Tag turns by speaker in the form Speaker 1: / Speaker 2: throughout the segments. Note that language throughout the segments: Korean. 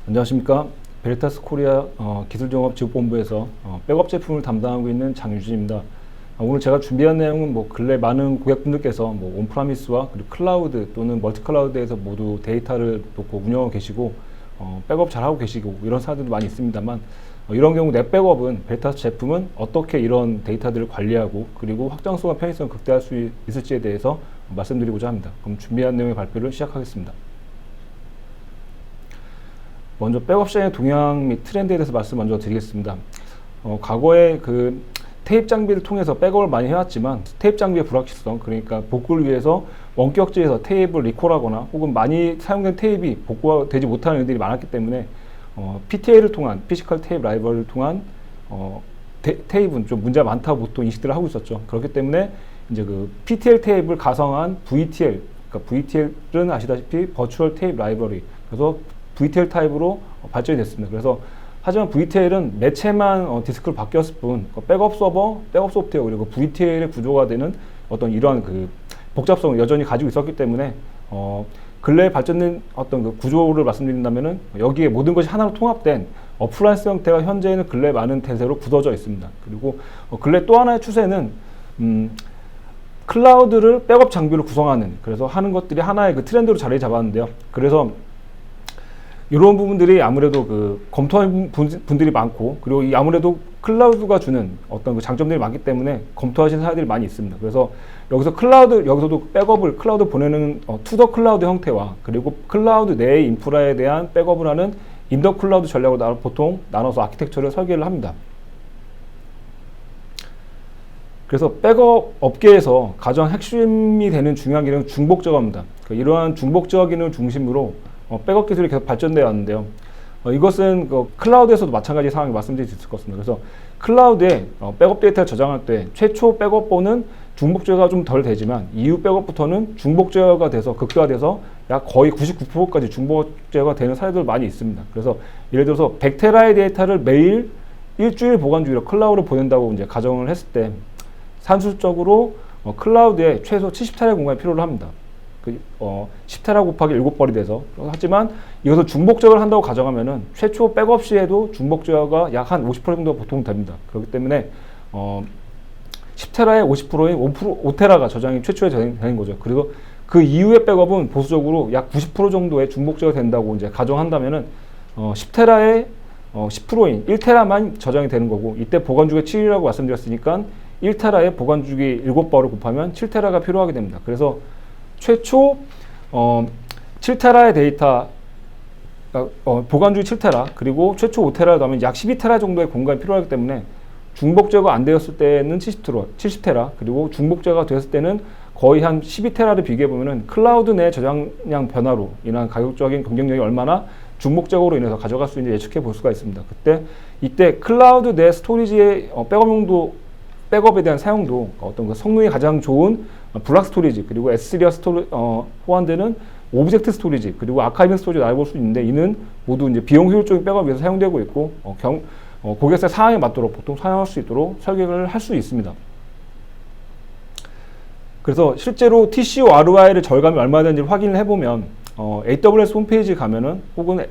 Speaker 1: 안녕하십니까. 베리타스 코리아 기술정업지원본부에서 백업 제품을 담당하고 있는 장유진입니다. 오늘 제가 준비한 내용은 근래 많은 고객분들께서 온프라미스와 그리고 클라우드 또는 멀티클라우드에서 모두 데이터를 놓고 운영하고 계시고 백업 잘하고 계시고 이런 사람들도 많이 있습니다만, 이런 경우 넷백업은 베리타스 제품은 어떻게 이런 데이터들을 관리하고 그리고 확장성과 편의성을 극대화할 수 있을지에 대해서 말씀드리고자 합니다. 그럼 준비한 내용의 발표를 시작하겠습니다. 먼저 백업 시장의 동향 및 트렌드에 대해서 말씀 먼저 드리겠습니다. 과거에 그 테이프 장비를 통해서 백업을 많이 해왔지만 테이프 장비의 불확실성, 그러니까 복구를 위해서 원격지에서 테이프를 리콜하거나 혹은 많이 사용된 테이프이 복구가 되지 못하는 일들이 많았기 때문에 PTL을 통한 피지컬 테이프 라이벌을 통한 테이프는 좀 문제가 많다고 보통 인식들을 하고 있었죠. 그렇기 때문에 이제 그 PTL 테이프를 가성한 VTL, 그러니까 VTL은 아시다시피 버추얼 테이프 라이브러리, 그래서 VTL 타입으로 발전이 됐습니다. 그래서 하지만 VTL은 매체만 디스크로 바뀌었을 뿐 백업 서버, 백업 소프트웨어 그리고 VTL의 구조가 되는 어떤 이러한 그 복잡성을 여전히 가지고 있었기 때문에 근래에 발전된 어떤 그 구조를 말씀드린다면은 여기에 모든 것이 하나로 통합된 어플라이언스 형태가 현재는 근래 많은 대세로 굳어져 있습니다. 그리고 근래 또 하나의 추세는 클라우드를 백업 장비로 구성하는, 그래서 하는 것들이 하나의 그 트렌드로 자리 잡았는데요. 그래서 이런 부분들이 아무래도 그 검토하는 분들이 많고, 그리고 이 아무래도 클라우드가 주는 어떤 그 장점들이 많기 때문에 검토하시는 사람들이 많이 있습니다. 그래서 여기서도 백업을 클라우드 보내는 투더 클라우드 형태와 그리고 클라우드 내의 인프라에 대한 백업을 하는 인더 클라우드 전략으로 보통 나눠서 아키텍처를 설계를 합니다. 그래서 백업 업계에서 가장 핵심이 되는 중요한 기능은 중복적입니다. 이러한 중복적 기능을 중심으로 백업 기술이 계속 발전되어 왔는데요. 이것은 클라우드에서도 마찬가지 상황을 말씀드릴 수 있을 것 같습니다. 그래서 클라우드에 백업 데이터를 저장할 때 최초 백업본은 중복 제어가 좀 덜 되지만 이후 백업부터는 중복 제어가 돼서 극대화돼서 약 거의 99%까지 중복 제어가 되는 사례들 많이 있습니다. 그래서 예를 들어서 100테라의 데이터를 매일 일주일 보관 중으로 클라우드로 보낸다고 이제 가정을 했을 때 산술적으로 클라우드에 최소 70테라의 공간이 필요로 합니다. 10테라 곱하기 7벌이 돼서, 하지만 이것을 중복적을 한다고 가정하면은 최초 백업 시에도 중복제어가 약 한 50% 정도 보통 됩니다. 그렇기 때문에 10테라의 50%인 5테라가 저장이 최초에 되는 거죠. 그리고 그 이후의 백업은 보수적으로 약 90% 정도의 중복제어가 된다고 이제 가정한다면은 10테라의 10%인 1테라만 저장이 되는 거고, 이때 보관주기 7이라고 말씀드렸으니까 1테라의 보관주기 7벌을 곱하면 7테라가 필요하게 됩니다. 그래서 최초 7테라의 데이터, 보관주기 7테라, 그리고 최초 5테라를 하면 약 12테라 정도의 공간이 필요하기 때문에 중복 제어가 안 되었을 때는 70테라, 그리고 중복 제어가 되었을 때는 거의 한 12테라를 비교해 보면은 클라우드 내 저장량 변화로 인한 가격적인 경쟁력이 얼마나 중복 제어로 인해서 가져갈 수 있는지 예측해 볼 수가 있습니다. 이때 클라우드 내 스토리지의 백업에 대한 사용도 어떤 그 성능이 가장 좋은 블락 스토리지, 그리고 S3와 호환되는 오브젝트 스토리지, 그리고 아카이빙 스토리지 나눠볼 수 있는데, 이는 모두 이제 비용 효율적인 백업을 위해서 사용되고 있고 고객사의 상황에 맞도록 보통 사용할 수 있도록 설계를 할 수 있습니다. 그래서 실제로 TCO ROI를 절감이 얼마 되는지를 확인을 해보면 AWS 홈페이지에 가면은 혹은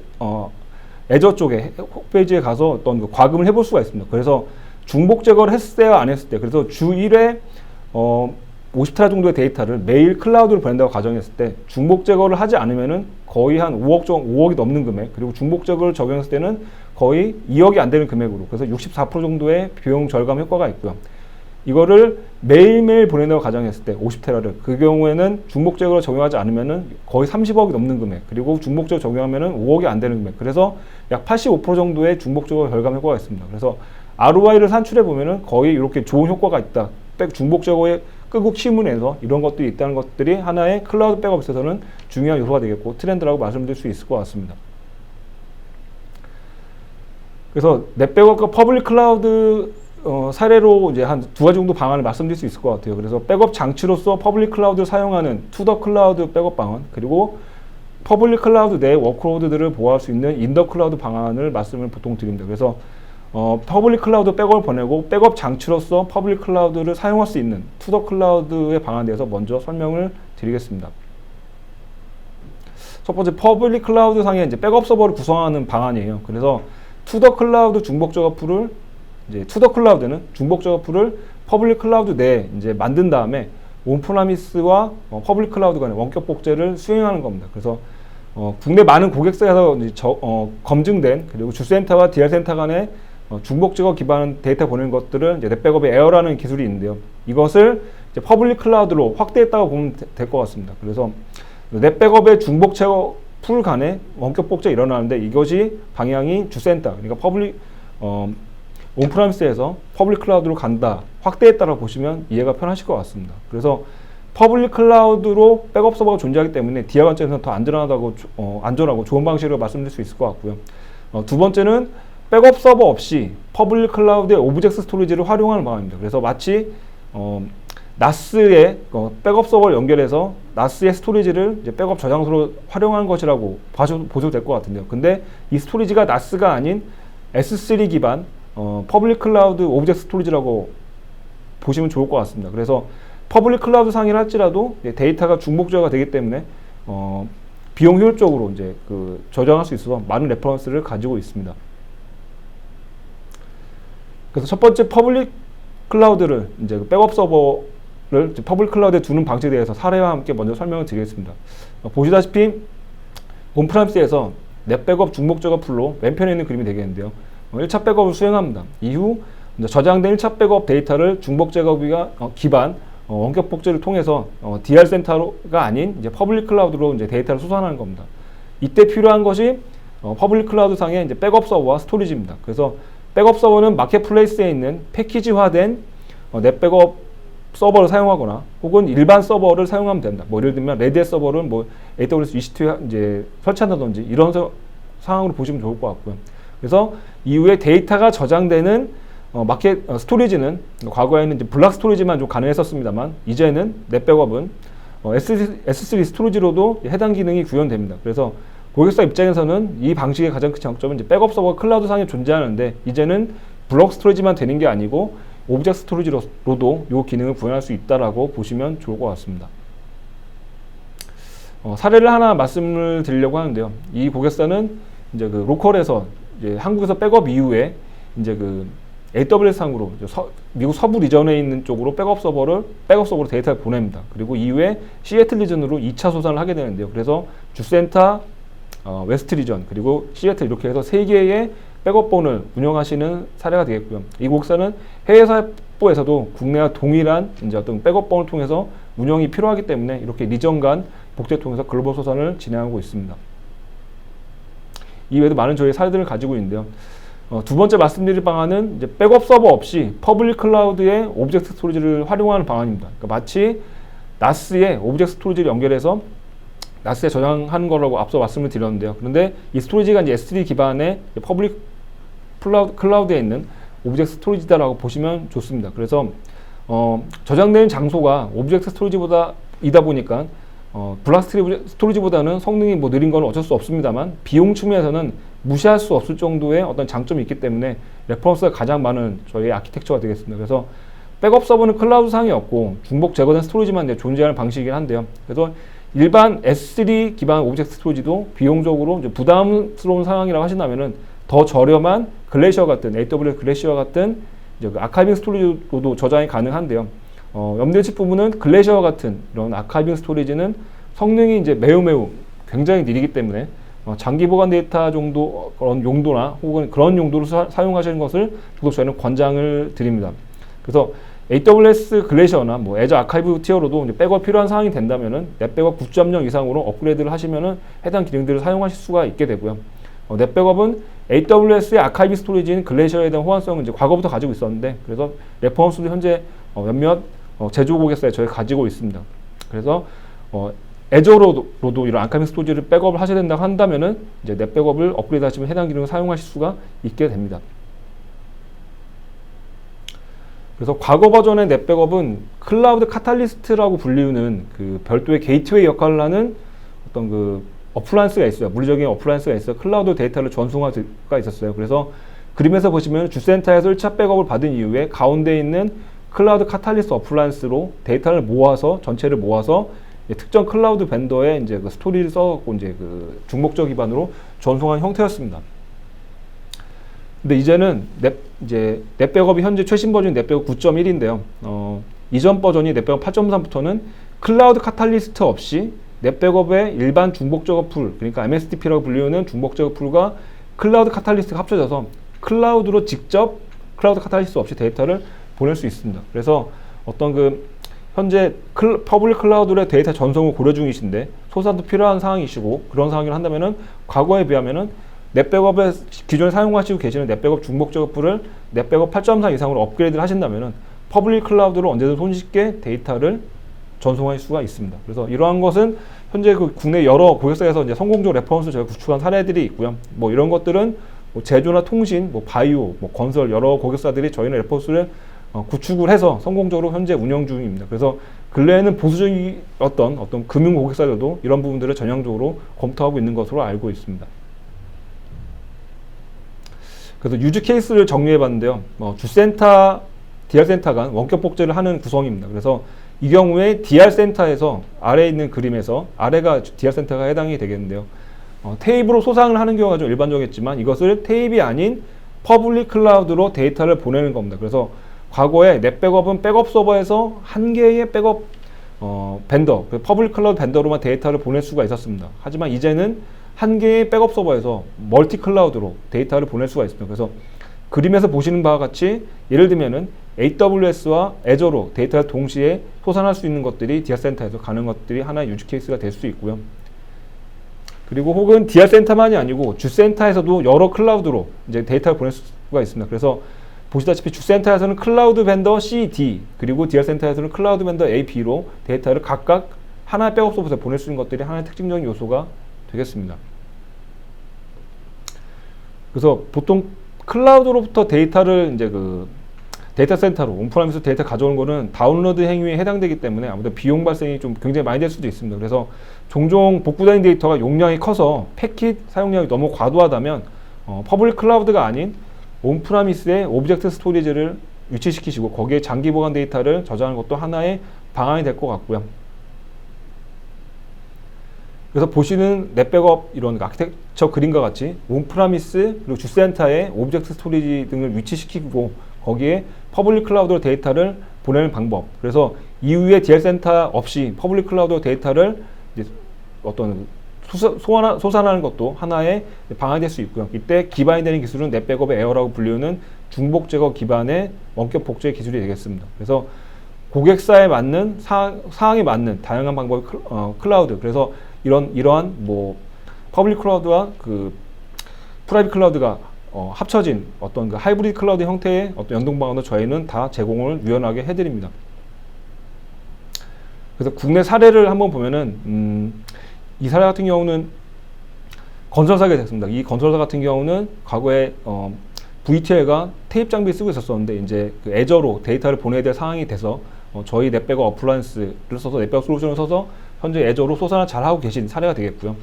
Speaker 1: 애저 쪽에 홈페이지에 가서 어떤 그 과금을 해볼 수가 있습니다. 그래서 중복 제거를 했을 때와 안 했을 때, 그래서 주 1회 50테라 정도의 데이터를 매일 클라우드로 보낸다고 가정했을 때 중복 제거를 하지 않으면은 거의 한 5억이 넘는 금액, 그리고 중복 제거를 적용했을 때는 거의 2억이 안 되는 금액으로, 그래서 64% 정도의 비용 절감 효과가 있고요. 이거를 매일매일 보낸다고 가정했을 때 50테라를, 그 경우에는 중복 제거를 적용하지 않으면은 거의 30억이 넘는 금액, 그리고 중복 제거 적용하면은 5억이 안 되는 금액, 그래서 약 85% 정도의 중복 제거 절감 효과가 있습니다. 그래서 ROI를 산출해 보면은 거의 이렇게 좋은 효과가 있다. 중복 제거에 끄고 치문에서 이런 것들이 있다는 것들이 하나의 클라우드 백업에 있어서는 중요한 요소가 되겠고 트렌드라고 말씀드릴 수 있을 것 같습니다. 그래서 넷백업과 퍼블릭 클라우드 사례로 이제 한 두 가지 정도 방안을 말씀드릴 수 있을 것 같아요. 그래서 백업 장치로서 퍼블릭 클라우드를 사용하는 투더 클라우드 백업 방안, 그리고 퍼블릭 클라우드 내 워크로드들을 보호할 수 있는 인더 클라우드 방안을 말씀을 보통 드립니다. 그래서 퍼블릭 클라우드 백업을 보내고 백업 장치로서 퍼블릭 클라우드를 사용할 수 있는 투더 클라우드의 방안에 대해서 먼저 설명을 드리겠습니다. 첫 번째 퍼블릭 클라우드 상에 이제 백업 서버를 구성하는 방안이에요. 그래서 투더 클라우드 중복 작업풀을 이제 투더 클라우드는 중복 작업풀을 퍼블릭 클라우드 내에 이제 만든 다음에 온프라미스와 퍼블릭 클라우드 간의 원격 복제를 수행하는 겁니다. 그래서 국내 많은 고객사에서 이제 검증된 그리고 주센터와 DR센터 간의 중복 작업 기반 데이터 보내는 것들을 이제 넷백업의 에어라는 기술이 있는데요. 이것을 이제 퍼블릭 클라우드로 확대했다고 보면 될 것 같습니다. 그래서 넷백업의 중복 작업 풀 간의 원격 복제가 일어나는데 이것이 방향이 주센터, 그러니까 퍼블릭 온프라미스에서 퍼블릭 클라우드로 간다, 확대했다라고 보시면 이해가 편하실 것 같습니다. 그래서 퍼블릭 클라우드로 백업 서버가 존재하기 때문에 디아 관점에서는 더 안전하고 좋은 방식으로 말씀드릴 수 있을 것 같고요. 두 번째는 백업 서버 없이 퍼블릭 클라우드의 오브젝트 스토리지를 활용하는 방안입니다. 그래서 마치 나스의 백업 서버를 연결해서 나스의 스토리지를 이제 백업 저장소로 활용하는 것이라고 보셔도 될 것 같은데요. 근데 이 스토리지가 나스가 아닌 S3 기반 퍼블릭 클라우드 오브젝트 스토리지라고 보시면 좋을 것 같습니다. 그래서 퍼블릭 클라우드 상이라 할지라도 데이터가 중복제어가 되기 때문에 비용 효율적으로 이제 저장할 수 있어서 많은 레퍼런스를 가지고 있습니다. 그래서 첫 번째 퍼블릭 클라우드를 이제 백업 서버를 퍼블릭 클라우드에 두는 방식에 대해서 사례와 함께 먼저 설명을 드리겠습니다. 보시다시피 온프라미스에서 넷백업 중복 작업 풀로 왼편에 있는 그림이 되겠는데요. 1차 백업을 수행합니다. 이후 저장된 1차 백업 데이터를 중복 작업이가 기반 원격 복제를 통해서 DR 센터가 아닌 이제 퍼블릭 클라우드로 이제 데이터를 수산하는 겁니다. 이때 필요한 것이 퍼블릭 클라우드 상의 이제 백업 서버와 스토리지입니다. 그래서 백업 서버는 마켓플레이스에 있는 패키지화된 넷백업 서버를 사용하거나 혹은 일반 서버를 사용하면 된다. 뭐 예를 들면 레드햇 서버를 뭐 AWS EC2에 이제 설치한다든지 이런 상황으로 보시면 좋을 것 같고요. 그래서 이후에 데이터가 저장되는 마켓 스토리지는 과거에는 이제 블락 스토리지만 좀 가능했었습니다만 이제는 넷백업은 S3 스토리지로도 해당 기능이 구현됩니다. 그래서 고객사 입장에서는 이 방식의 가장 큰 장점은 이제 백업 서버가 클라우드 상에 존재하는데 이제는 블록 스토리지만 되는 게 아니고 오브젝트 스토리지로도 이 기능을 구현할 수 있다라고 보시면 좋을 것 같습니다. 사례를 하나 말씀을 드리려고 하는데요. 이 고객사는 이제 로컬에서 이제 한국에서 백업 이후에 이제 AWS 상으로 미국 서부 리전에 있는 쪽으로 백업 서버로 데이터를 보냅니다. 그리고 이후에 시애틀 리전으로 2차 소산을 하게 되는데요. 그래서 주센터, 웨스트 리전, 그리고 시애틀 이렇게 해서 3개의 백업본을 운영하시는 사례가 되겠고요. 이 고객사는 해외 사업부에서도 국내와 동일한 이제 어떤 백업본을 통해서 운영이 필요하기 때문에 이렇게 리전 간 복제를 통해서 글로벌 소산을 진행하고 있습니다. 이외에도 많은 저희 사례들을 가지고 있는데요. 두 번째 말씀드릴 방안은 이제 백업 서버 없이 퍼블릭 클라우드의 오브젝트 스토리지를 활용하는 방안입니다. 그러니까 마치 나스의 오브젝트 스토리지를 연결해서 나스에 저장하는 거라고 앞서 말씀을 드렸는데요. 그런데 이 스토리지가 이제 S3 기반의 퍼블릭 클라우드에 있는 오브젝트 스토리지다라고 보시면 좋습니다. 그래서 저장되는 장소가 오브젝트 스토리지이다 보니까 블락 스토리지보다는 성능이 뭐 느린 건 어쩔 수 없습니다만 비용 측면에서는 무시할 수 없을 정도의 어떤 장점이 있기 때문에 레퍼런스가 가장 많은 저희의 아키텍처가 되겠습니다. 그래서 백업 서버는 클라우드 상이 없고 중복 제거된 스토리지만 존재하는 방식이긴 한데요. 그래서 일반 S3 기반 오브젝트 스토리지도 비용적으로 이제 부담스러운 상황이라고 하신다면은 더 저렴한 글래시어 같은 AWS 글래시어 같은 이제 아카이빙 스토리지로도 저장이 가능한데요. 염두에 칠 부분은 글래시어 같은 이런 아카이빙 스토리지는 성능이 이제 매우 굉장히 느리기 때문에 장기 보관 데이터 정도 그런 용도나 혹은 그런 용도로 사용하시는 것을 주로 저희는 권장을 드립니다. 그래서 AWS 글래시어나 뭐 애저 아카이브 티어로도 이제 백업 필요한 상황이 된다면은 넷백업 9.0 이상으로 업그레이드를 하시면은 해당 기능들을 사용하실 수가 있게 되고요. 넷백업은 AWS의 아카이브 스토리지인 글래시어에 대한 호환성은 이제 과거부터 가지고 있었는데 그래서 레퍼런스도 현재 몇몇 제조 고객사에 저희 가지고 있습니다. 그래서 애저로도 이런 아카이빙 스토리지를 백업을 하셔야 된다고 한다면은 이제 넷백업을 업그레이드 하시면 해당 기능을 사용하실 수가 있게 됩니다. 그래서 과거 버전의 넷백업은 클라우드 카탈리스트라고 불리우는 별도의 게이트웨이 역할을 하는 어떤 어플라이언스가 있어요. 물리적인 어플라이언스가 있어요. 클라우드 데이터를 전송할 수가 있었어요. 그래서 그림에서 보시면 주센터에서 1차 백업을 받은 이후에 가운데 있는 클라우드 카탈리스트 어플라이언스로 데이터를 모아서 전체를 모아서 특정 클라우드 벤더에 이제 그 스토리를 써갖고 이제 그 중복적 기반으로 전송한 형태였습니다. 근데 이제는 넷 백업이 현재 최신 버전이 넷백업 9.1인데요. 이전 버전이 넷백업 8.3부터는 클라우드 카탈리스트 없이 넷백업의 일반 중복적 풀, 그러니까 MSDP라고 불리는 중복적 풀과 클라우드 카탈리스트가 합쳐져서 클라우드로 직접 클라우드 카탈리스트 없이 데이터를 보낼 수 있습니다. 그래서 어떤 그 현재 퍼블릭 클라우드의 데이터 전송을 고려 중이신데 소산도 필요한 상황이시고 그런 상황을 한다면은 과거에 비하면은 넷백업에 기존에 사용하시고 계시는 넷백업 중복적 풀을 넷백업 8.4 이상으로 업그레이드를 하신다면은 퍼블릭 클라우드로 언제든 손쉽게 데이터를 전송할 수가 있습니다. 그래서 이러한 것은 현재 그 국내 여러 고객사에서 이제 성공적 레퍼런스 저희가 구축한 사례들이 있고요. 뭐 이런 것들은 뭐 제조나 통신, 뭐 바이오, 뭐 건설 여러 고객사들이 저희는 레퍼런스를 구축을 해서 성공적으로 현재 운영 중입니다. 그래서 근래에는 보수적인 어떤 금융 고객사들도 이런 부분들을 전향적으로 검토하고 있는 것으로 알고 있습니다. 그래서 유즈 케이스를 정리해 봤는데요. 주센터, DR 센터 간 원격 복제를 하는 구성입니다. 그래서 이 경우에 DR 센터에서 아래에 있는 그림에서 아래가 DR 센터가 해당이 되겠는데요. 테이프로 소상을 하는 경우가 좀 일반적이겠지만 이것을 테이프이 아닌 퍼블릭 클라우드로 데이터를 보내는 겁니다. 그래서 과거에 넷백업은 백업 서버에서 한 개의 백업 벤더, 퍼블릭 클라우드 벤더로만 데이터를 보낼 수가 있었습니다. 하지만 이제는 한 개의 백업 서버에서 멀티 클라우드로 데이터를 보낼 수가 있습니다. 그래서 그림에서 보시는 바와 같이 예를 들면은 AWS와 애저로 데이터를 동시에 소산할 수 있는 것들이 DR 센터에서 가는 것들이 하나의 유즈 케이스가 될 수 있고요. 그리고 혹은 DR 센터만이 아니고 주센터에서도 여러 클라우드로 이제 데이터를 보낼 수가 있습니다. 그래서 보시다시피 주센터에서는 클라우드 벤더 C, D 그리고 DR 센터에서는 클라우드 벤더 A, B로 데이터를 각각 하나의 백업 서버에서 보낼 수 있는 것들이 하나의 특징적인 요소가 되겠습니다. 그래서 보통 클라우드로부터 데이터를 이제 그 데이터 센터로 온프라미스 데이터 가져오는 거는 다운로드 행위에 해당되기 때문에 아무래도 비용 발생이 좀 굉장히 많이 될 수도 있습니다. 그래서 종종 복구된 데이터가 용량이 커서 패킷 사용량이 너무 과도하다면 퍼블릭 클라우드가 아닌 온프라미스의 오브젝트 스토리지를 위치시키시고 거기에 장기 보관 데이터를 저장하는 것도 하나의 방안이 될 것 같고요. 그래서 보시는 넷백업 이런 아키텍처 그림과 같이 온프라미스 그리고 주센터에 오브젝트 스토리지 등을 위치시키고 거기에 퍼블릭 클라우드로 데이터를 보내는 방법. 그래서 이후에 DR 센터 없이 퍼블릭 클라우드 데이터를 이제 어떤 소산하는 것도 하나의 방안이 될 수 있고요. 이때 기반이 되는 기술은 넷백업의 에어라고 불리는 중복 제거 기반의 원격 복제 기술이 되겠습니다. 그래서 고객사에 맞는 상황에 맞는 다양한 방법의 클라우드. 그래서 이러한 뭐 퍼블릭 클라우드와 그 프라이빗 클라우드가 합쳐진 어떤 그 하이브리드 클라우드 형태의 어떤 연동 방안도 저희는 다 제공을 유연하게 해드립니다. 그래서 국내 사례를 한번 보면은 이 사례 같은 경우는 건설사가 됐습니다. 이 건설사 같은 경우는 과거에 VTL과 테이프 장비 쓰고 있었었는데 이제 그 애저로 데이터를 보내야 될 상황이 돼서 저희 넷백업 어플라이언스를 써서 넷백업 솔루션을 써서 현재 애저로 소산을 잘 하고 계신 사례가 되겠고요.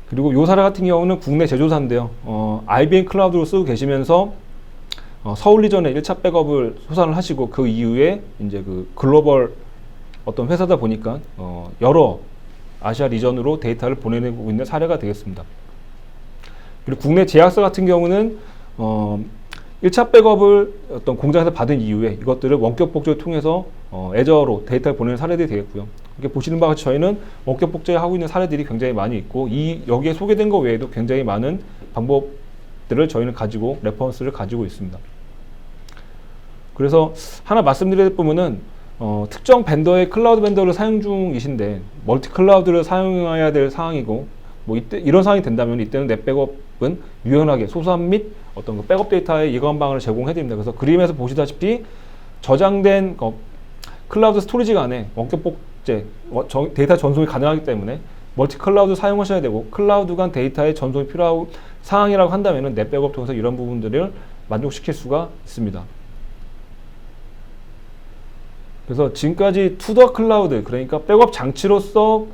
Speaker 1: 그리고 이 사례 같은 경우는 국내 제조사인데요. IBM 클라우드로 쓰고 계시면서 서울 리전에 1차 백업을 소산을 하시고 그 이후에 이제 그 글로벌 어떤 회사다 보니까 여러 아시아 리전으로 데이터를 보내고 있는 사례가 되겠습니다. 그리고 국내 제약사 같은 경우는 1차 백업을 어떤 공장에서 받은 이후에 이것들을 원격 복제를 통해서 애저로 데이터를 보내는 사례들이 되겠고요. 이렇게 보시는 바와 같이 저희는 원격 복제하고 있는 사례들이 굉장히 많이 있고 여기에 소개된 것 외에도 굉장히 많은 방법들을 저희는 가지고 레퍼런스를 가지고 있습니다. 그래서 하나 말씀드릴 부분은 특정 벤더의 클라우드 벤더를 사용 중이신데 멀티 클라우드를 사용해야 될 상황이고 뭐 이때 이런 상황이 된다면 이때는 넷백업은 유연하게 소산 및 어떤 그 백업 데이터의 이관 방안을 제공해 드립니다. 그래서 그림에서 보시다시피 저장된 클라우드 스토리지 간에 원격 복제 데이터 전송이 가능하기 때문에 멀티 클라우드 사용하셔야 되고 클라우드 간 데이터의 전송이 필요한 상황이라고 한다면 넷백업 통해서 이런 부분들을 만족시킬 수가 있습니다. 그래서 지금까지 투더 클라우드 그러니까 백업 장치로서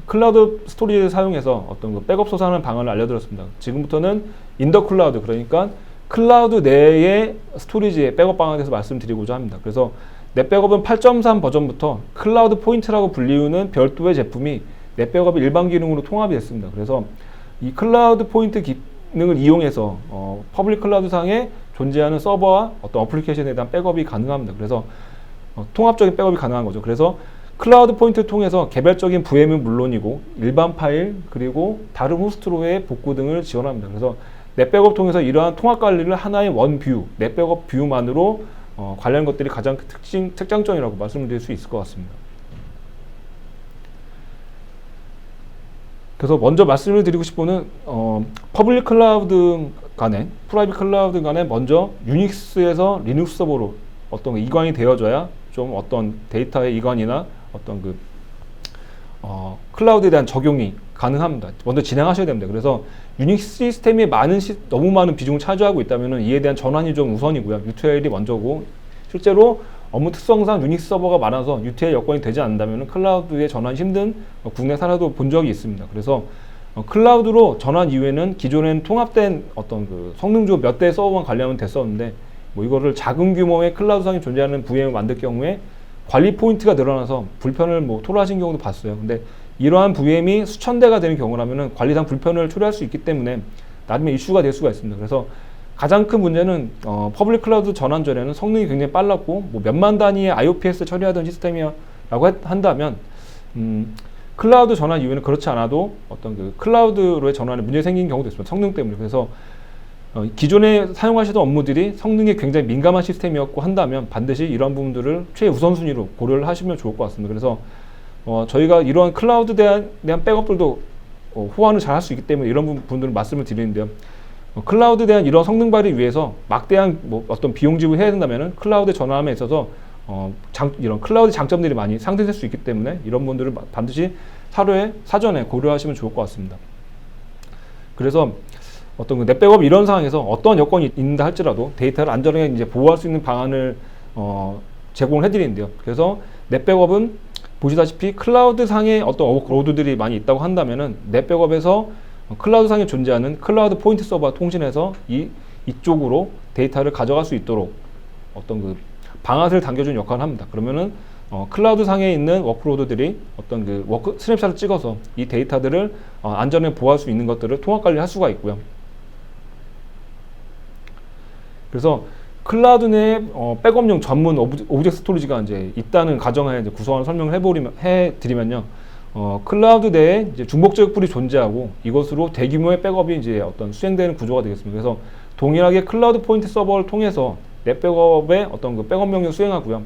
Speaker 1: 클라우드 스토리지를 사용해서 어떤 그 백업 소산하는 방안을 알려드렸습니다. 지금부터는 인더 클라우드, 그러니까 클라우드 내의 스토리지의 백업 방안에 대해서 말씀드리고자 합니다. 그래서 넷백업은 8.3 버전부터 클라우드 포인트라고 불리우는 별도의 제품이 넷백업의 일반 기능으로 통합이 됐습니다. 그래서 이 클라우드 포인트 기능을 이용해서 퍼블릭 클라우드 상에 존재하는 서버와 어떤 어플리케이션에 대한 백업이 가능합니다. 그래서 통합적인 백업이 가능한 거죠. 그래서 클라우드 포인트를 통해서 개별적인 VM은 물론이고 일반 파일 그리고 다른 호스트로의 복구 등을 지원합니다. 그래서 넷백업 통해서 이러한 통합 관리를 하나의 원 뷰, 넷백업 뷰만으로 관련 것들이 가장 특장점이라고 말씀드릴 수 있을 것 같습니다. 그래서 먼저 말씀을 드리고 싶은 퍼블릭 클라우드 간에 프라이빗 클라우드 간에 먼저 유닉스에서 리눅스 서버로 어떤 이관이 되어져야 좀 어떤 데이터의 이관이나 어떤 그 클라우드에 대한 적용이 가능합니다. 먼저 진행하셔야 됩니다. 그래서 유닉스 시스템이 너무 많은 비중을 차지하고 있다면 이에 대한 전환이 좀 우선이고요. UTL이 먼저고, 실제로 업무 특성상 유닉스 서버가 많아서 UTL 여건이 되지 않는다면 클라우드에 전환이 힘든 국내 사례도 본 적이 있습니다. 그래서 클라우드로 전환 이후에는 기존엔 통합된 어떤 그 성능 조 몇 대 서버만 관리하면 됐었는데, 뭐 이거를 작은 규모의 클라우드상에 존재하는 VM을 만들 경우에 관리 포인트가 늘어나서 불편을 뭐 토로하신 경우도 봤어요. 근데 이러한 VM이 수천 대가 되는 경우라면 관리상 불편을 초래할 수 있기 때문에 나중에 이슈가 될 수가 있습니다. 그래서 가장 큰 문제는 퍼블릭 클라우드 전환 전에는 성능이 굉장히 빨랐고 뭐 몇만 단위의 IOPS 처리하던 시스템이라고 한다면 클라우드 전환 이후에는 그렇지 않아도 어떤 그 클라우드로의 전환에 문제 생긴 경우도 있습니다. 성능 때문에. 그래서 기존에 사용하시던 업무들이 성능에 굉장히 민감한 시스템이었고 한다면 반드시 이런 부분들을 최우선순위로 고려를 하시면 좋을 것 같습니다. 그래서 저희가 이러한 클라우드에 대한 백업들도 호환을 잘 할 수 있기 때문에 이런 부분들을 말씀을 드리는데요. 클라우드에 대한 이런 성능 발휘를 위해서 막대한 뭐 어떤 비용 지불을 해야 된다면 클라우드 전환함에 있어서 이런 클라우드 장점들이 많이 상쇄될 수 있기 때문에 이런 부분들을 반드시 사전에 고려하시면 좋을 것 같습니다. 그래서 어떤 그 넷백업 이런 상황에서 어떤 여건이 있는다 할지라도 데이터를 안전하게 이제 보호할 수 있는 방안을 제공을 해드리는데요. 그래서 넷백업은 보시다시피 클라우드 상에 어떤 워크로드들이 많이 있다고 한다면은 넷백업에서 클라우드 상에 존재하는 클라우드 포인트 서버와 통신해서 이쪽으로 데이터를 가져갈 수 있도록 어떤 그 방아쇠를 당겨주는 역할을 합니다. 그러면은 클라우드 상에 있는 워크로드들이 어떤 그 스냅샷을 찍어서 이 데이터들을 안전하게 보호할 수 있는 것들을 통합 관리할 수가 있고요. 그래서 클라우드 내 백업용 전문 오브젝트 스토리지가 이제 있다는 가정하에 이제 구성을 설명을 해드리면요. 클라우드 내에 이제 중복적 풀이 존재하고 이것으로 대규모의 백업이 이제 어떤 수행되는 구조가 되겠습니다. 그래서 동일하게 클라우드 포인트 서버를 통해서 넷백업의 어떤 그 백업 명령 수행하고요.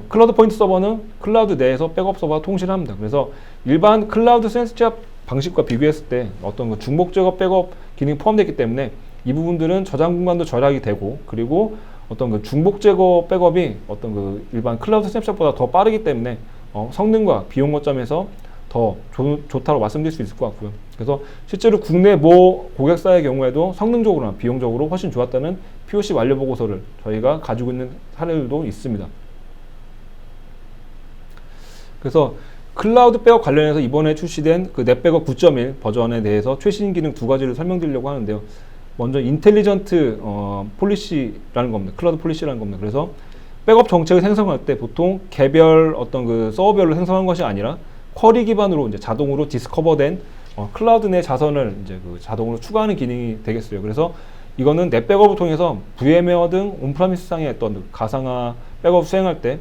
Speaker 1: 클라우드 포인트 서버는 클라우드 내에서 백업 서버와 통신합니다. 그래서 일반 클라우드 센스잡 방식과 비교했을 때 어떤 그 중복적 백업 기능이 포함되어 있기 때문에 이 부분들은 저장 공간도 절약이 되고, 그리고 어떤 그 중복 제거 백업이 어떤 그 일반 클라우드 스냅샷보다 더 빠르기 때문에 성능과 비용 거점에서 더 좋다고 말씀드릴 수 있을 것 같고요. 그래서 실제로 국내 모 고객사의 경우에도 성능적으로나 비용적으로 훨씬 좋았다는 POC 완료 보고서를 저희가 가지고 있는 사례들도 있습니다. 그래서 클라우드 백업 관련해서 이번에 출시된 그 넷백업 9.1 버전에 대해서 최신 기능 두 가지를 설명드리려고 하는데요. 먼저 인텔리전트 폴리시라는 겁니다. 클라우드 폴리시라는 겁니다. 그래서 백업 정책을 생성할 때 보통 개별 어떤 그 서버별로 생성한 것이 아니라 쿼리 기반으로 이제 자동으로 디스커버된 클라우드 내 자선을 이제 그 자동으로 추가하는 기능이 되겠어요. 그래서 이거는 넷백업을 통해서 VM웨어 등 온프라미스 상의 어떤 가상화 백업 수행할 때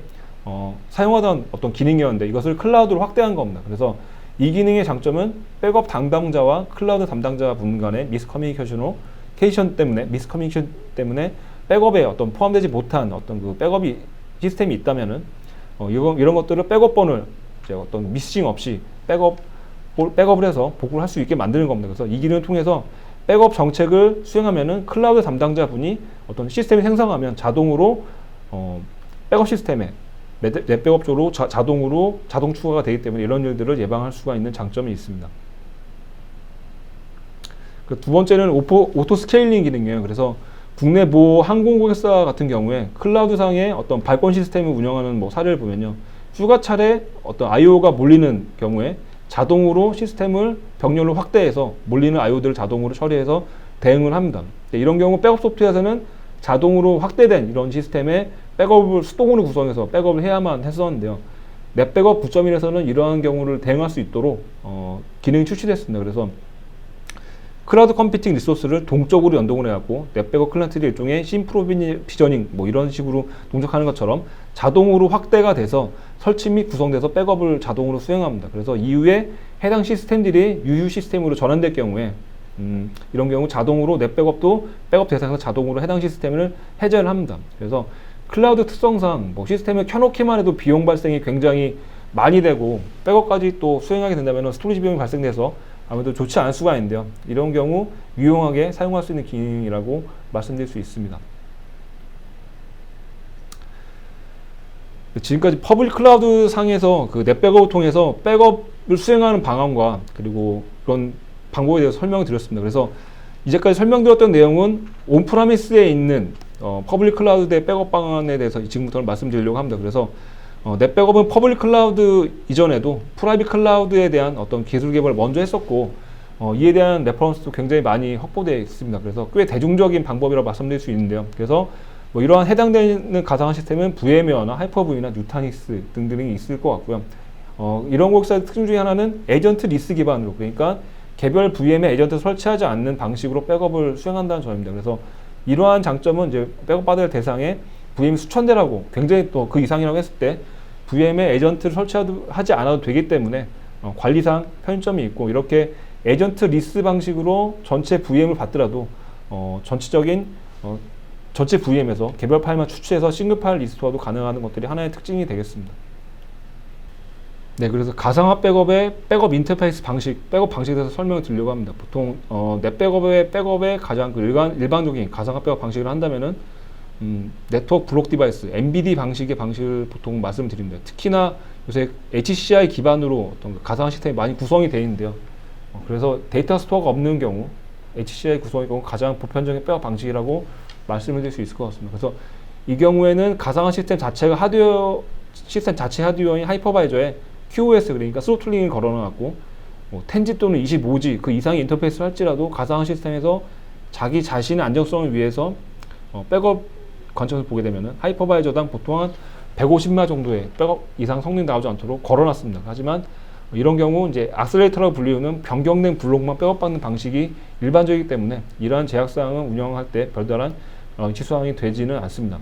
Speaker 1: 사용하던 어떤 기능이었는데 이것을 클라우드로 확대한 겁니다. 그래서 이 기능의 장점은 백업 담당자와 클라우드 담당자 분 간의 미스커뮤니케이션 때문에 백업에 어떤 포함되지 못한 어떤 그 백업이 시스템이 있다면은 이런 것들을 백업번을 이제 어떤 미싱 없이 백업을 해서 복구를 할 수 있게 만드는 겁니다. 그래서 이 기능을 통해서 백업 정책을 수행하면은 클라우드 담당자 분이 어떤 시스템을 생성하면 자동으로 백업 시스템에 넷백업 쪽으로 자동 추가가 되기 때문에 이런 일들을 예방할 수가 있는 장점이 있습니다. 그 두 번째는 오토 스케일링 기능이에요. 그래서 국내 모 항공고객사 같은 경우에 클라우드상의 어떤 발권 시스템을 운영하는 뭐 사례를 보면요. 휴가 차례 어떤 IO가 몰리는 경우에 자동으로 시스템을 병렬로 확대해서 몰리는 IO들을 자동으로 처리해서 대응을 합니다. 이런 경우 백업 소프트웨어에서는 자동으로 확대된 이런 시스템에 백업을 수동으로 구성해서 백업을 해야만 했었는데요. 넷백업 9.1에서는 이러한 경우를 대응할 수 있도록 기능이 출시됐습니다. 그래서 클라우드 컴퓨팅 리소스를 동적으로 연동을 해갖고 넷백업 클라이언트들이 일종의 심프로비저닝 뭐 이런 식으로 동작하는 것처럼 자동으로 확대가 돼서 설치 및 구성돼서 백업을 자동으로 수행합니다. 그래서 이후에 해당 시스템들이 유휴 시스템으로 전환될 경우에 이런 경우 자동으로 넷백업도 백업 대상에서 자동으로 해당 시스템을 해제를 합니다. 그래서 클라우드 특성상 뭐 시스템을 켜놓기만 해도 비용 발생이 굉장히 많이 되고 백업까지 또 수행하게 된다면 스토리지 비용이 발생돼서 아무래도 좋지 않을 수가 있는데요. 이런 경우 유용하게 사용할 수 있는 기능이라고 말씀드릴 수 있습니다. 지금까지 퍼블릭 클라우드 상에서 그 넷백업을 통해서 백업을 수행하는 방안과 그리고 그런 방법에 대해서 설명을 드렸습니다. 그래서 이제까지 설명드렸던 내용은 온프라미스에 있는 퍼블릭 클라우드의 백업 방안에 대해서 지금부터는 말씀드리려고 합니다. 그래서 넷백업은 퍼블릭 클라우드 이전에도 프라이빗 클라우드에 대한 어떤 기술 개발을 먼저 했었고 이에 대한 레퍼런스도 굉장히 많이 확보되어 있습니다. 그래서 꽤 대중적인 방법이라고 말씀드릴 수 있는데요. 그래서 뭐 이러한 해당되는 가상화 시스템은 VM웨어나 하이퍼V나 누타닉스 등등이 있을 것 같고요. 이런 고객사의 특징 중에 하나는 에이전트 리스 기반으로, 그러니까 개별 VM에 에이전트를 설치하지 않는 방식으로 백업을 수행한다는 점입니다. 그래서 이러한 장점은 이제 백업 받을 대상에 VM 수천 대라고 굉장히 또 그 이상이라고 했을 때 VM에 에이전트를 설치하지 않아도 되기 때문에 관리상 편의점이 있고, 이렇게 에이전트 리스 방식으로 전체 VM을 받더라도 전체적인 전체 VM에서 개별 파일만 추출해서 싱글 파일 리스토어도 가능한 것들이 하나의 특징이 되겠습니다. 네, 그래서 가상화 백업의 백업 인터페이스 방식, 백업 방식에 대해서 설명을 드리려고 합니다. 보통 넷백업의 백업의 가장 일반적인 가상화 백업 방식을 한다면은 네트워크 블록 디바이스, MBD 방식의 방식을 보통 말씀드립니다. 특히나 요새 HCI 기반으로 어떤 가상화 시스템이 많이 구성이 되어 있는데요. 그래서 데이터 스토어가 없는 경우 HCI 구성의 경우 가장 보편적인 백업 방식이라고 말씀을 드릴 수 있을 것 같습니다. 그래서 이 경우에는 가상화 시스템 자체가 시스템 자체 하드웨어인 하이퍼바이저에 QoS, 그러니까 스로틀링을 걸어놔갖고 10G 또는 25G 그 이상의 인터페이스를 할지라도 가상화 시스템에서 자기 자신의 안정성을 위해서 백업 관점에서 보게 되면은 하이퍼바이저당 보통 한 150마 정도의 백업 이상 성능이 나오지 않도록 걸어놨습니다. 하지만 이런 경우 이제 악셀레이터라고 불리우는 변경된 블록만 백업받는 방식이 일반적이기 때문에 이러한 제약사항은 운영할 때 별다른 취소사항이 되지는 않습니다.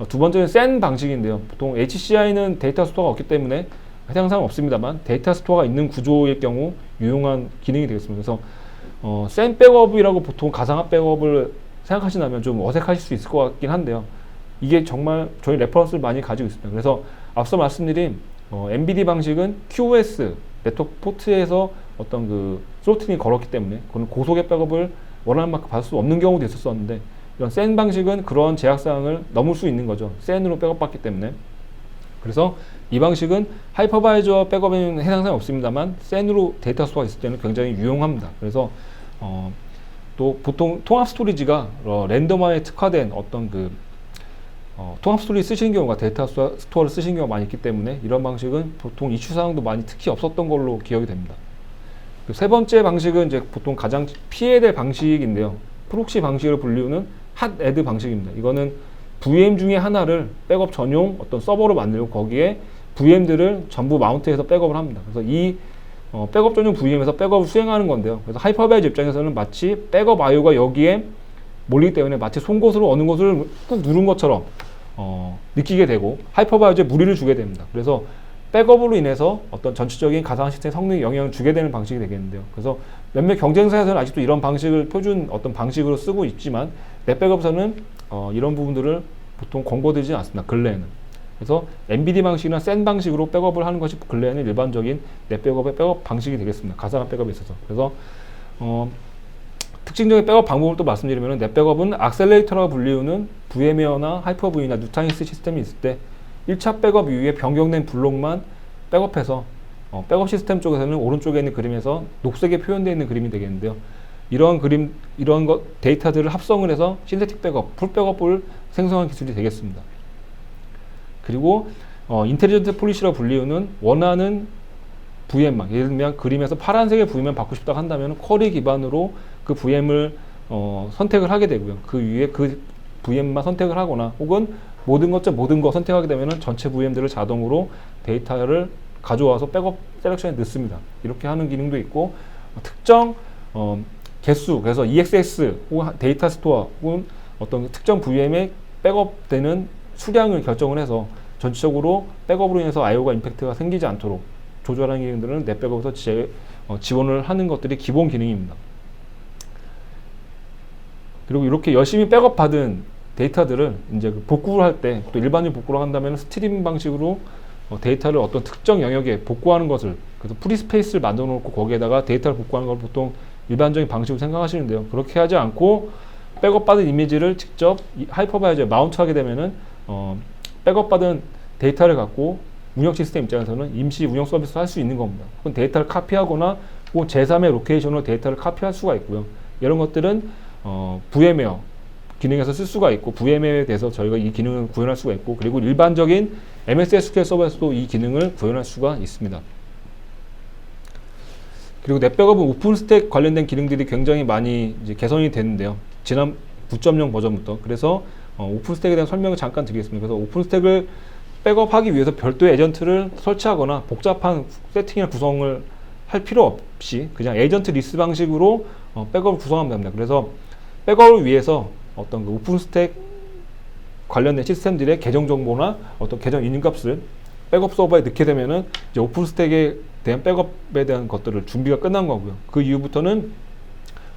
Speaker 1: 두 번째는 센 방식인데요. 보통 HCI는 데이터 스토어가 없기 때문에 해당 사항은 없습니다만 데이터 스토어가 있는 구조일 경우 유용한 기능이 되겠습니다. 그래서 센 백업이라고 보통 가상화 백업을 생각하신다면 좀 어색하실 수 있을 것 같긴 한데요. 이게 정말 저희 레퍼런스를 많이 가지고 있습니다. 그래서 앞서 말씀드린 MBD 방식은 QoS 네트워크 포트에서 어떤 그 스로틀링이 걸었기 때문에 그건 고속의 백업을 원하는 만큼 받을 수 없는 경우도 있었었는데, 이런 센 방식은 그런 제약사항을 넘을 수 있는 거죠. 센으로 백업받기 때문에. 그래서 이 방식은 하이퍼바이저 백업에는 해당 사항이 없습니다만 센으로 데이터 스토어가 있을 때는 굉장히 유용합니다. 그래서 또 보통 통합 스토리지가 랜덤화에 특화된 어떤 그 통합 스토리 쓰시는 경우가 데이터 스토어를 쓰시는 경우가 많이 있기 때문에 이런 방식은 보통 이슈 사항도 많이 특히 없었던 걸로 기억이 됩니다. 세 번째 방식은 이제 보통 가장 피해야 될 방식인데요. 프록시 방식으로 불리우는 핫애드 방식입니다. 이거는 VM 중에 하나를 백업 전용 어떤 서버로 만들고 거기에 VM들을 전부 마운트해서 백업을 합니다. 그래서 이 백업 전용 VM에서 백업을 수행하는 건데요. 그래서 하이퍼바이저 입장에서는 마치 백업 IO가 여기에 몰리기 때문에 마치 송곳으로 어느 곳을 꾹 누른 것처럼 느끼게 되고 하이퍼바이저에 무리를 주게 됩니다. 그래서 백업으로 인해서 어떤 전체적인 가상화 시스템 성능에 영향을 주게 되는 방식이 되겠는데요. 그래서 몇몇 경쟁사에서는 아직도 이런 방식을 표준 어떤 방식으로 쓰고 있지만 넷백업에서는 이런 부분들을 보통 권고드리지 않습니다. 근래에는. 그래서 MBD 방식이나 센 방식으로 백업을 하는 것이 근래에는 일반적인 넷백업의 백업 방식이 되겠습니다. 가상화 백업에 있어서. 그래서 특징적인 백업 방법을 또 말씀드리면 넷백업은 악셀레이터라고 불리우는 VM웨어나 하이퍼V나 누타닉스 시스템이 있을 때 1차 백업 이후에 변경된 블록만 백업해서 백업 시스템 쪽에서는 오른쪽에 있는 그림에서 녹색에 표현되어 있는 그림이 되겠는데요. 이러한 데이터들을 합성을 해서 신세틱 백업, 풀 백업을 생성한 기술이 되겠습니다. 그리고 인텔리전트 폴리시라고 불리우는 원하는 VM만, 예를 들면 그림에서 파란색의 VM만 받고 싶다고 한다면 쿼리 기반으로 그 VM을 선택을 하게 되고요. 그 위에 그 VM만 선택을 하거나 혹은 모든 거 선택하게 되면 전체 VM들을 자동으로 데이터를 가져와서 백업 셀렉션에 넣습니다. 이렇게 하는 기능도 있고, 특정 개수, 그래서 EXS 혹은 데이터 스토어 혹은 어떤 특정 VM에 백업되는 수량을 결정을 해서 전체적으로 백업으로 인해서 IO가 임팩트가 생기지 않도록 조절하는 기능들은 넷백업에서 지원을 하는 것들이 기본 기능입니다. 그리고 이렇게 열심히 백업 받은 데이터들을 이제 복구를 할 때, 또 일반적인 복구를 한다면 스트리밍 방식으로 데이터를 어떤 특정 영역에 복구하는 것을, 그래서 프리스페이스를 만들어 놓고 거기에다가 데이터를 복구하는 걸 보통 일반적인 방식으로 생각하시는데요. 그렇게 하지 않고 백업 받은 이미지를 직접 하이퍼바이저에 마운트하게 되면은 백업 받은 데이터를 갖고 운영 시스템 입장에서는 임시 운영 서비스를 할 수 있는 겁니다. 혹은 데이터를 카피하거나 혹은 제3의 로케이션으로 데이터를 카피할 수가 있고요. 이런 것들은 VM웨어 기능에서 쓸 수가 있고, VM웨어에 대해서 저희가 이 기능을 구현할 수가 있고, 그리고 일반적인 MS SQL 서버에서도 이 기능을 구현할 수가 있습니다. 그리고 넷백업은 오픈스택 관련된 기능들이 굉장히 많이 이제 개선이 됐는데요. 지난 9.0 버전부터. 그래서 오픈스택에 대한 설명을 잠깐 드리겠습니다. 그래서 오픈스택을 백업하기 위해서 별도의 에이전트를 설치하거나 복잡한 세팅이나 구성을 할 필요 없이 그냥 에이전트 리스 방식으로 백업을 구성하면 됩니다. 그래서 백업을 위해서 어떤 그 오픈스택 관련된 시스템들의 계정 정보나 어떤 계정 인증값을 백업 서버에 넣게 되면은 이제 오픈스택에 대한 백업에 대한 것들을 준비가 끝난 거고요. 그 이후부터는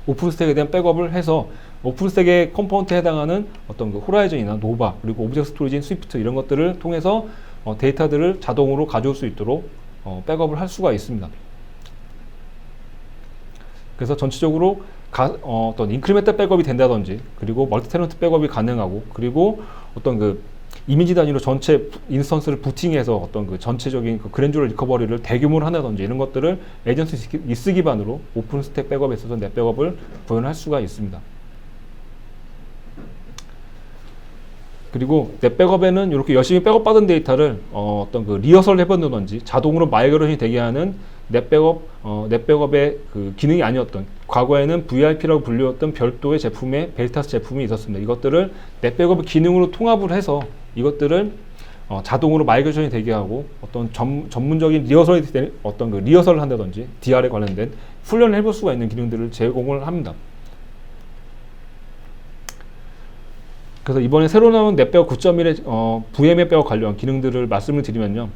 Speaker 1: 오픈스택에 대한 백업을 해서 오픈스택의 컴포넌트에 해당하는 어떤 그 호라이즌이나 노바, 그리고 오브젝트 스토리지인 스위프트 이런 것들을 통해서 데이터들을 자동으로 가져올 수 있도록 백업을 할 수가 있습니다. 그래서 전체적으로 어떤 인크리멘탈 백업이 된다든지, 그리고 멀티 테넌트 백업이 가능하고, 그리고 어떤 그 이미지 단위로 전체 인스턴스를 부팅해서 어떤 그 전체적인 그 그랜주얼 리커버리를 대규모로 한다든지 이런 것들을 에이전트 리스 기반으로 오픈스택 백업에 있어서 넷백업을 구현할 수가 있습니다. 그리고 넷백업에는 이렇게 열심히 백업받은 데이터를 어떤 그 리허설 해본다든지 자동으로 마이그레이션이 되게 하는 넷백업의 그 기능이 아니었던, 과거에는 VIP라고 불렸던 별도의 제품의 벨타스 제품이 있었습니다. 이것들을 넷백업의 기능으로 통합을 해서 이것들을 자동으로 마이그레이션이 되게 하고 어떤 전문적인 리허설이 어떤 그 리허설을 한다든지 DR에 관련된 훈련을 해볼 수가 있는 기능들을 제공을 합니다. 그래서 이번에 새로 나온 넷백업 9.1의 VMware 백업 관련 기능들을 말씀을 드리면요.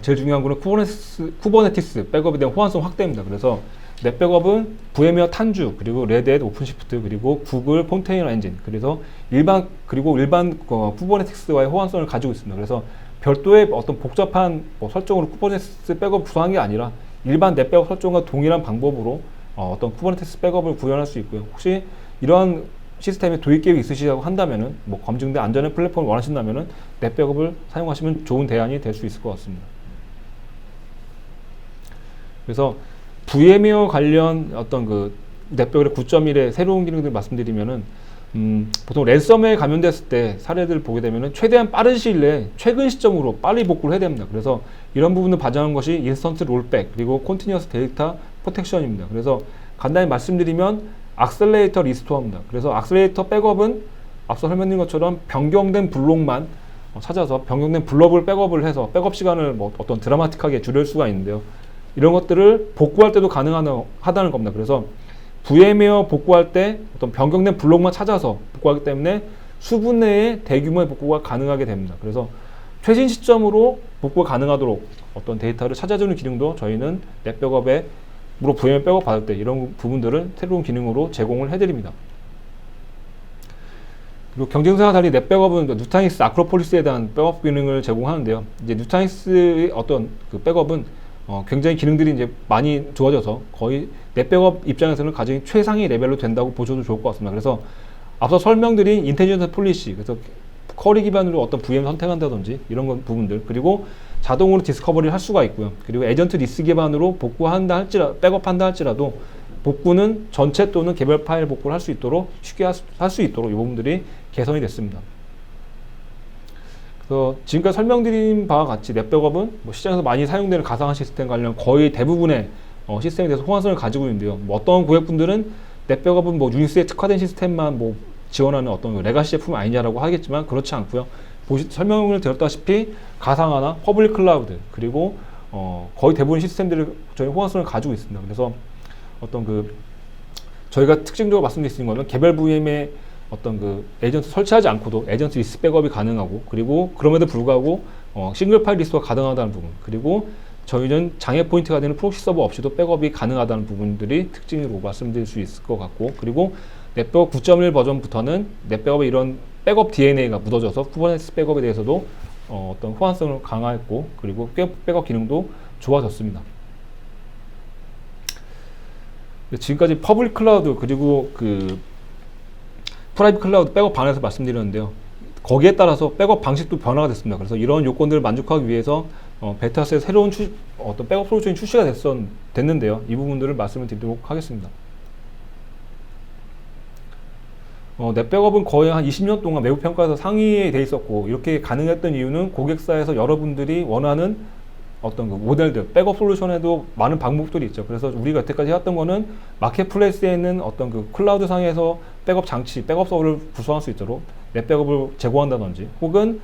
Speaker 1: 제일 중요한 거는 쿠버네티스 백업에 대한 호환성 확대입니다. 그래서 넷백업은 VMware 탄주, 그리고 레드햇 오픈시프트, 그리고 구글 콘테이너 엔진, 그래서 일반 쿠버네티스와의 호환성을 가지고 있습니다. 그래서 별도의 어떤 복잡한 설정으로 쿠버네티스 백업 구성한 게 아니라 일반 넷백업 설정과 동일한 방법으로 어떤 쿠버네티스 백업을 구현할 수 있고요. 혹시 이러한 시스템에 도입 계획이 있으시다고 한다면은, 검증된 안전한 플랫폼을 원하신다면은 넷백업을 사용하시면 좋은 대안이 될 수 있을 것 같습니다. 그래서 VM웨어 관련 어떤 그 넷백업의 9.1의 새로운 기능들 말씀드리면은, 보통 랜섬웨어에 감염됐을 때 사례들을 보게 되면은 최대한 빠른 시일 내에 최근 시점으로 빨리 복구를 해야 됩니다. 그래서 이런 부분을 반영한 것이 인스턴트 롤백, 그리고 컨티뉴어스 데이터 프로텍션입니다. 그래서 간단히 말씀드리면 악셀레이터 리스토어입니다. 그래서 악셀레이터 백업은 앞서 설명드린 것처럼 변경된 블록만 찾아서 변경된 블록을 백업을 해서 백업 시간을 어떤 드라마틱하게 줄일 수가 있는데요. 이런 것들을 복구할 때도 가능하다는 겁니다. 그래서 VM웨어 복구할 때 어떤 변경된 블록만 찾아서 복구하기 때문에 수분 내에 대규모의 복구가 가능하게 됩니다. 그래서 최신 시점으로 복구가 가능하도록 어떤 데이터를 찾아주는 기능도 저희는 넷백업에 물론 VMware 백업 받을 때 이런 부분들을 새로운 기능으로 제공을 해드립니다. 그리고 경쟁사와 달리 넷백업은 누타닉스 아크로폴리스에 대한 백업 기능을 제공하는데요. 이제 누타닉스의 어떤 그 백업은 굉장히 기능들이 이제 많이 좋아져서 거의 넷백업 입장에서는 가장 최상위 레벨로 된다고 보셔도 좋을 것 같습니다. 그래서 앞서 설명드린 인텔리전트 폴리시, 그래서 쿼리 기반으로 어떤 VM 선택한다든지 이런 부분들, 그리고 자동으로 디스커버리를 할 수가 있고요. 그리고 에이전트 리스 기반으로 백업한다 할지라도 복구는 전체 또는 개별 파일 복구를 할 수 있도록 쉽게 할 수 있도록 이 부분들이 개선이 됐습니다. 그래서 지금까지 설명드린 바와 같이 넷백업은 뭐 시장에서 많이 사용되는 가상화 시스템 관련 거의 대부분의 시스템에 대해서 호환성을 가지고 있는데요. 뭐 어떤 고객분들은 넷백업은 뭐 유닉스에 특화된 시스템만 뭐 지원하는 어떤 레가시 제품 아니냐라고 하겠지만 그렇지 않고요. 설명을 드렸다시피 가상화나 퍼블릭 클라우드 그리고 거의 대부분 시스템들이 저희 호환성을 가지고 있습니다. 그래서 어떤 저희가 특징적으로 말씀드릴 수 있는 거는 개별 VM에 어떤 에이전트 설치하지 않고도 에이전트 리스크 백업이 가능하고 그리고 그럼에도 불구하고 싱글 파일 리스트가 가능하다는 부분 그리고 저희는 장애 포인트가 되는 프록시 서버 없이도 백업이 가능하다는 부분들이 특징으로 말씀드릴 수 있을 것 같고 그리고 넷백업 9.1 버전부터는 넷백업에 이런 백업 DNA가 묻어져서 쿠버네티스 백업에 대해서도 어떤 호환성을 강화했고 그리고 백업 기능도 좋아졌습니다. 지금까지 퍼블릭 클라우드 그리고 프라이빗 클라우드 백업 방안에서 말씀드렸는데요. 거기에 따라서 백업 방식도 변화가 됐습니다. 그래서 이런 요건들을 만족하기 위해서 베타스에 새로운 어떤 백업 솔루션이 출시가 됐는데요. 이 부분들을 말씀을 드리도록 하겠습니다. 넷백업은 거의 한 20년 동안 외부 평가에서 상위에 돼 있었고 이렇게 가능했던 이유는 고객사에서 여러분들이 원하는 어떤 모델들, 백업 솔루션에도 많은 방법들이 있죠. 그래서 우리가 여태까지 해왔던 거는 마켓플레이스에 있는 어떤 클라우드 상에서 백업 장치, 백업 서버를 구성할 수 있도록 넷백업을 제공한다든지 혹은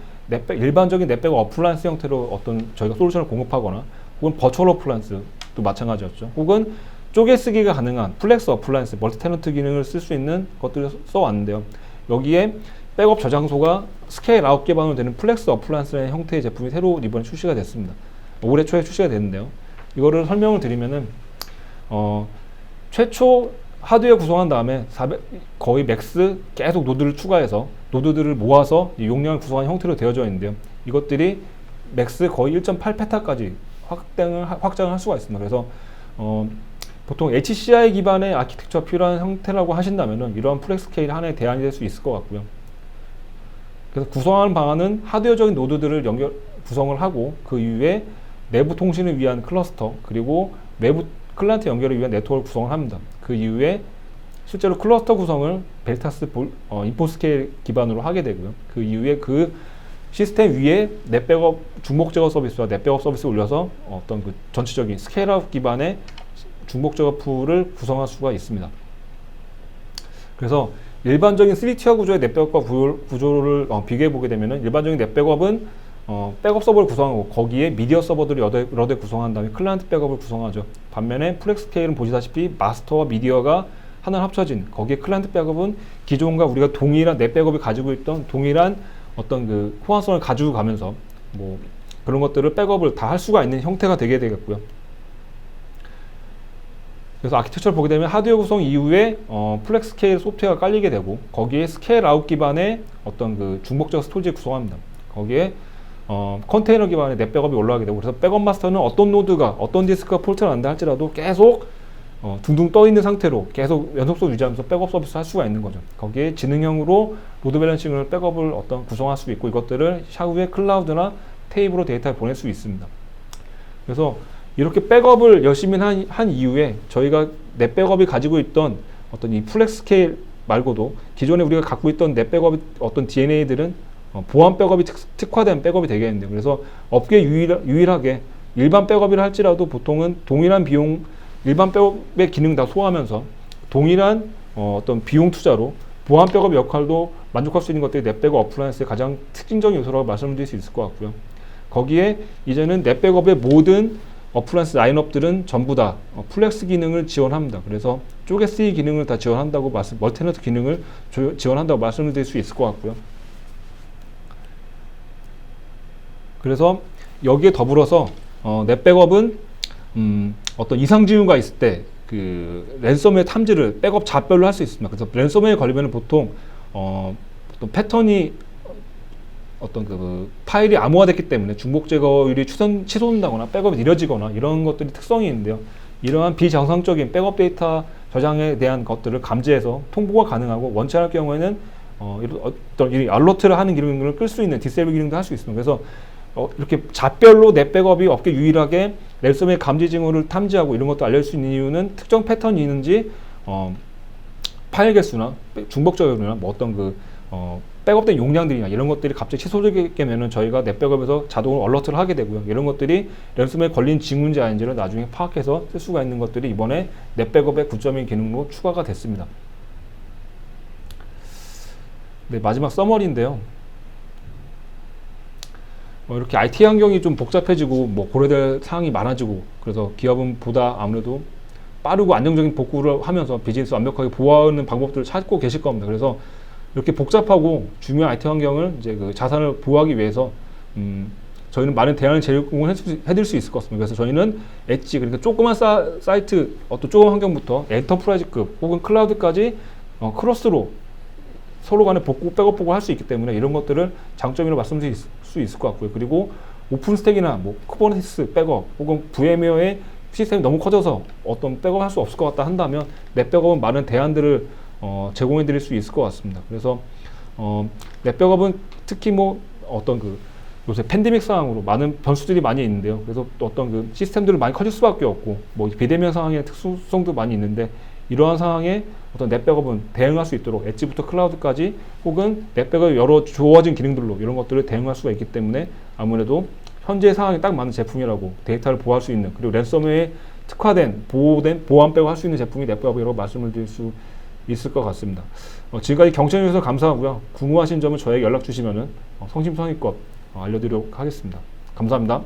Speaker 1: 일반적인 넷백업 어플라이언스 형태로 어떤 저희가 솔루션을 공급하거나 혹은 버추얼 어플라이언스도 마찬가지였죠. 혹은 쪼개 쓰기가 가능한 플렉스 어플라이언스, 멀티 테넌트 기능을 쓸 수 있는 것들을 써왔는데요. 여기에 백업 저장소가 스케일 아웃 기반으로 되는 플렉스 어플라이언스라는 형태의 제품이 새로 이번에 출시가 됐습니다. 올해 초에 출시가 됐는데요. 이거를 설명을 드리면은 최초 하드웨어 구성한 다음에 거의 맥스 계속 노드를 추가해서 노드들을 모아서 용량을 구성한 형태로 되어져 있는데요. 이것들이 맥스 거의 1.8 페타까지 확장을 할 수가 있습니다. 그래서 보통 HCI 기반의 아키텍처가 필요한 형태라고 하신다면은 이러한 플렉스 스케일 하나의 대안이 될 수 있을 것 같고요. 그래서 구성하는 방안은 하드웨어적인 노드들을 구성을 하고 그 이후에 내부 통신을 위한 클러스터 그리고 외부 클라이언트 연결을 위한 네트워크를 구성을 합니다. 그 이후에 실제로 클러스터 구성을 벨타스 인포스케일 기반으로 하게 되고요. 그 이후에 그 시스템 위에 넷백업 중복 제거 서비스와 넷백업 서비스를 올려서 어떤 전체적인 스케일아웃 기반의 중복 제거 풀을 구성할 수가 있습니다. 그래서 일반적인 3티어 구조의 넷백업과 구조를 비교해 보게 되면은 일반적인 넷백업은 백업 서버를 구성하고 거기에 미디어 서버들을 여러 대 구성한 다음에 클라이언트 백업을 구성하죠. 반면에 플렉스 스케일은 보시다시피 마스터와 미디어가 하나 합쳐진 거기에 클라이언트 백업은 기존과 우리가 동일한 넷백업이 가지고 있던 동일한 어떤 호환성을 가지고 가면서 뭐 그런 것들을 백업을 다 할 수가 있는 형태가 되게 되겠고요. 그래서 아키텍처를 보게 되면 하드웨어 구성 이후에 플렉스 스케일 소프트웨어가 깔리게 되고 거기에 스케일 아웃 기반의 어떤 중복적 스토리지를 구성합니다. 거기에 컨테이너 기반의 넷백업이 올라가게 되고 그래서 백업 마스터는 어떤 노드가 어떤 디스크가 폴트를 한다 할지라도 계속 둥둥 떠 있는 상태로 계속 연속성 유지하면서 백업 서비스 할 수가 있는 거죠. 거기에 지능형으로 로드 밸런싱을 백업을 구성할 수 있고 이것들을 샤후에 클라우드나 테이프로 데이터를 보낼 수 있습니다. 그래서 이렇게 백업을 열심히 한 이후에 저희가 넷백업이 가지고 있던 어떤 이 플렉스 스케일 말고도 기존에 우리가 갖고 있던 넷백업의 어떤 DNA들은 보안 백업이 특화된 백업이 되겠는데요. 그래서 업계 유일하게 일반 백업이라 할지라도 보통은 동일한 비용, 일반 백업의 기능 다 소화하면서 동일한 어떤 비용 투자로 보안 백업 역할도 만족할 수 있는 것들이 넷백업 어플라이언스의 가장 특징적인 요소라고 말씀드릴 수 있을 것 같고요. 거기에 이제는 넷백업의 모든 어플라이언스 라인업들은 전부 다 플렉스 기능을 지원합니다. 그래서 쪼개 쓰기 기능을 다 지원한다고 멀티네트 기능을 지원한다고 말씀을 드릴 수 있을 것 같고요. 그래서 여기에 더불어서 넷백업은 어떤 이상 징후가 있을 때 랜섬웨어 탐지를 백업 잡별로 할 수 있습니다. 그래서 랜섬웨어에 걸리면 보통 어떤 패턴이 어떤 파일이 암호화됐기 때문에 중복 제거율이 치솟는다거나 백업이 느려지거나 이런 것들이 특성이 있는데요. 이러한 비정상적인 백업 데이터 저장에 대한 것들을 감지해서 통보가 가능하고 원치 않을 경우에는 어떤 알러트를 하는 기능을 끌 수 있는 디세이블 기능도 할 수 있습니다. 그래서 이렇게 잡별로 넷백업이 업계 유일하게 랜섬웨어 감지 징후를 탐지하고 이런 것도 알릴 수 있는 이유는 특정 패턴이 있는지 파일 개수나 중복 제거율이나 뭐 어떤 백업된 용량들이나 이런 것들이 갑자기 취소되게 되면은 저희가 넷백업에서 자동으로 얼러트를 하게 되고요. 이런 것들이 랜섬에 걸린 징후인지 아닌지를 나중에 파악해서 쓸 수가 있는 것들이 이번에 넷백업의 9.1 기능으로 추가가 됐습니다. 네, 마지막 서머리인데요. 이렇게 IT 환경이 좀 복잡해지고 뭐 고려될 사항이 많아지고 그래서 기업은 보다 아무래도 빠르고 안정적인 복구를 하면서 비즈니스 완벽하게 보호하는 방법들을 찾고 계실 겁니다. 그래서 이렇게 복잡하고 중요한 IT 환경을 이제 그 자산을 보호하기 위해서 저희는 많은 대안을 제공을 해드릴 수 있을 것 같습니다. 그래서 저희는 엣지, 그러니까 조그만 사이트, 어떤 조그만 환경부터 엔터프라이즈급 혹은 클라우드까지 크로스로 서로 간에 복구, 백업 복구를 할 수 있기 때문에 이런 것들을 장점이라고 말씀드릴 수 있을 것 같고요. 그리고 오픈스택이나 뭐 쿠버네티스 백업 혹은 VM웨어의 시스템이 너무 커져서 어떤 백업 할 수 없을 것 같다 한다면 넷백업은 많은 대안들을 제공해 드릴 수 있을 것 같습니다. 그래서 넷백업은 특히 뭐 어떤 그 요새 팬데믹 상황으로 많은 변수들이 많이 있는데요. 그래서 또 어떤 그 시스템들은 많이 커질 수밖에 없고 뭐 비대면 상황의 특수성도 많이 있는데 이러한 상황에 어떤 넷백업은 대응할 수 있도록 엣지부터 클라우드까지 혹은 넷백업의 여러 주어진 기능들로 이런 것들을 대응할 수가 있기 때문에 아무래도 현재 상황에 딱 맞는 제품이라고 데이터를 보호할 수 있는 그리고 랜섬웨어에 특화된 보안 백업 할 수 있는 제품이 넷백업이라고 말씀을 드릴 수 있을 것 같습니다. 지금까지 경청해 주셔서 감사하고요. 궁금하신 점은 저에게 연락 주시면은 성심성의껏 알려드리도록 하겠습니다. 감사합니다.